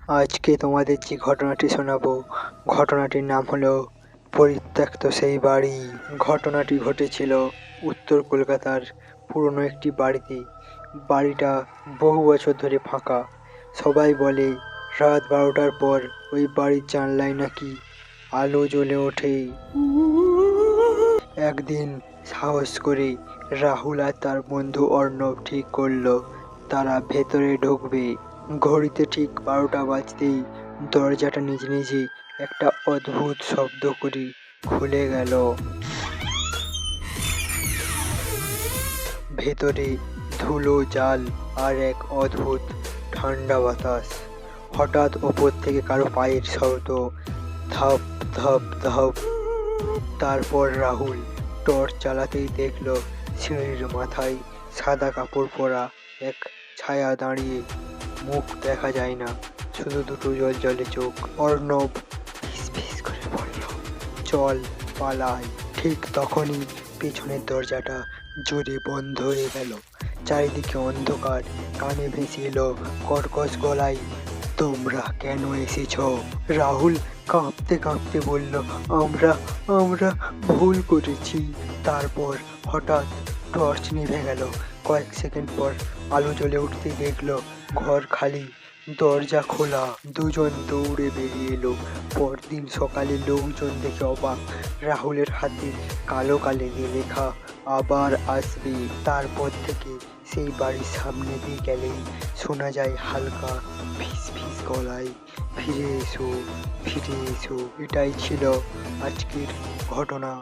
আজকে তোমাদের যে ঘটনাটি শোনাবো, ঘটনাটির নাম হলো পরিত্যক্ত সেই বাড়ি। ঘটনাটি ঘটেছিল উত্তর কলকাতার পুরনো একটি বাড়িতে। বাড়িটা বহু বছর ধরে ফাঁকা। সবাই বলে রাত 12টার পর ওই বাড়ির জানলায় নাকি আলো জ্বলে ওঠে। একদিন সাহস করে রাহুল আর তার বন্ধু অর্ণব ঠিক করলো তারা ভেতরে ঢুকবে। ঘড়িতে ঠিক 12টা বাজতেই দরজাটা নিজে নিজে একটা অদ্ভুত শব্দ করে খুলে গেল। ভেতরে ধুলো জাল আর এক অদ্ভুত ঠান্ডা বাতাস। হঠাৎ ওপর থেকে কারো পায়ের শব্দ, ধপ ধপ ধপ। তারপর রাহুল টর্চ চালাতেই দেখলো সিঁড়ির মাথায় সাদা কাপড় পরা এক ছায়া দাঁড়িয়ে। মুখ দেখা যায় না, শুধু দুটো জলজলে চোখ। অর্ণব ফিসফিস করে বলল, চল পালাই। ঠিক তখনই পেছনের দরজাটা জোরে বন্ধ হয়ে গেল। চারিদিকে অন্ধকার, কানে ভেসে এলো কর্কশ গলায়, তোমরা কেন এসেছো? রাহুল কাঁপতে কাঁপতে বলল, আমরা আমরা ভুল করেছি। তারপর হঠাৎ টর্চ নিভে গেল। কয়েক সেকেন্ড পর আলো জ্বলে উঠতে দেখলো ঘর খালি, দরজা খোলা। দুজন দৌড়ে বেরিয়ে এলো। পরদিন সকালে লোকজন দেখে অবাক, রাহুলের হাতে কালো কালিতে লেখা আবার আসবে। তারপর থেকে সেই বাড়ির সামনে দিয়ে গেলেই শোনা যায় হালকা ফিস ফিস গলায়, ফিরে এসো ফিরে এসো। এটাই ছিল আজকের ঘটনা।